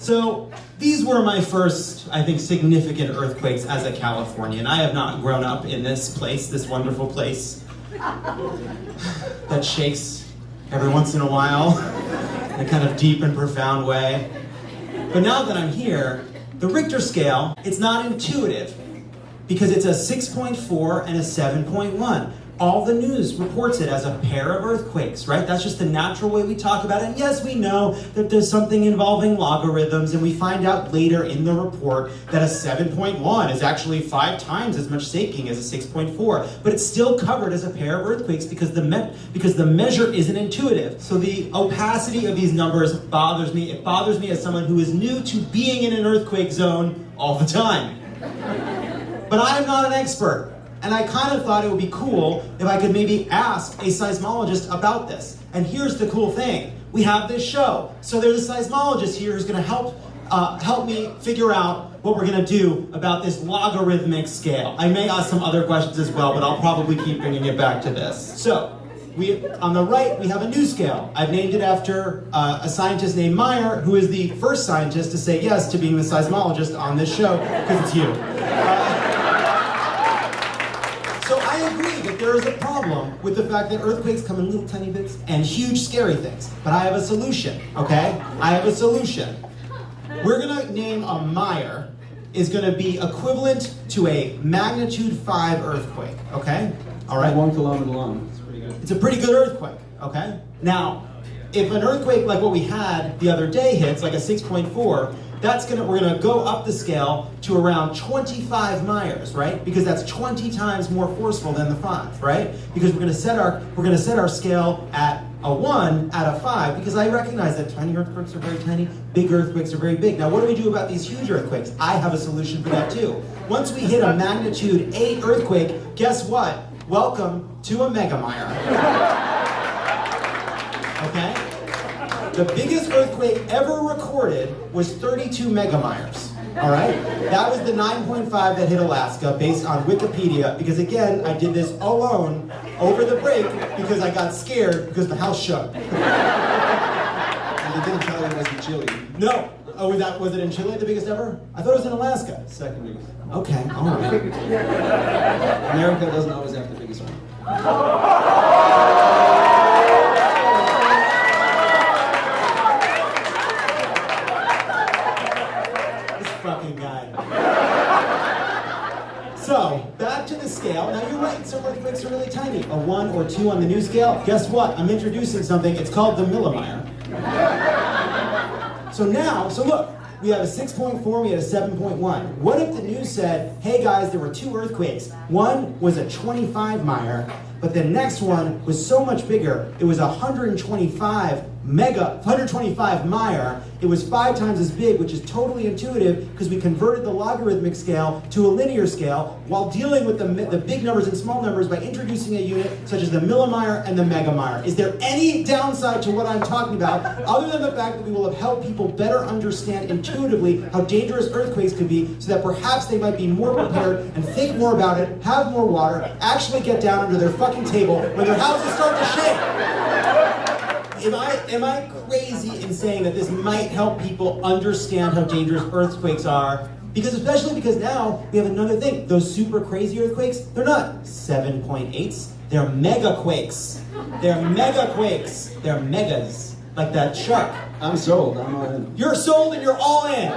So these were my first, I think, significant earthquakes as a Californian. I have not grown up in this place, this wonderful place that shakes every once in a while in a kind of deep and profound way. But now that I'm here, the Richter scale, it's not intuitive because it's a 6.4 and a 7.1. All the news reports it as a pair of earthquakes, right? That's just the natural way we talk about it. And yes, we know that there's something involving logarithms, and we find out later in the report that a 7.1 is actually 5 times as much shaking as a 6.4. But it's still covered as a pair of earthquakes because the measure isn't intuitive. So the opacity of these numbers bothers me. It bothers me as someone who is new to being in an earthquake zone all the time. But I am not an expert. And I kind of thought it would be cool if I could maybe ask a seismologist about this. And here's the cool thing. We have this show. So there's a seismologist here who's going to help me figure out what we're going to do about this logarithmic scale. I may ask some other questions as well, but I'll probably keep bringing it back to this. So on the right, we have a new scale. I've named it after a scientist named Meyer, who is the first scientist to say yes to being the seismologist on this show, because it's you. So I agree that there is a problem with the fact that earthquakes come in little tiny bits and huge scary things. But I have a solution, okay? I have a solution. We're gonna name a Meyer is gonna be equivalent to a magnitude 5 earthquake, okay? All right? 1 kilometer long. It's pretty good. It's a pretty good earthquake, okay? Now, if an earthquake like what we had the other day hits, like a 6.4, we're gonna go up the scale to around 25 Meyers, right? Because that's 20 times more forceful than the 5, right? Because we're gonna set our scale at a 1 out of 5, because I recognize that tiny earthquakes are very tiny, big earthquakes are very big. Now, what do we do about these huge earthquakes? I have a solution for that too. Once we hit a magnitude 8 earthquake, guess what? Welcome to a mega Meyer. Okay? The biggest earthquake ever recorded was 32 megamyers, all right? That was the 9.5 that hit Alaska based on Wikipedia, because again, I did this alone over the break because I got scared because the house shook. And they didn't tell you it was in Chile. No. Oh, was it in Chile, the biggest ever? I thought it was in Alaska. Second biggest. Okay, all right. America doesn't always have the biggest one. Fucking guy. So, back to the scale. Now you're right, some earthquakes are really tiny. A 1 or 2 on the new scale. Guess what? I'm introducing something. It's called the millimeter. So look, we have a 6.4, we had a 7.1. What if the news said, hey guys, there were 2 earthquakes. One was a 25 Meyer, but the next one was so much bigger. It was 125 Meyer. It was 5 times as big, which is totally intuitive because we converted the logarithmic scale to a linear scale while dealing with the big numbers and small numbers by introducing a unit such as the millimeyer and the megameyer. Is there any downside to what I'm talking about other than the fact that we will have helped people better understand intuitively how dangerous earthquakes could be so that perhaps they might be more prepared and think more about it, have more water, actually get down under their fucking table when their houses start to shake? Am I crazy in saying that this might help people understand how dangerous earthquakes are? Especially because now we have another thing. Those super crazy earthquakes, they're not 7.8s, they're megaquakes. They're megaquakes. They're megas, like that shark. I'm sold. I'm all in. You're sold and you're all in.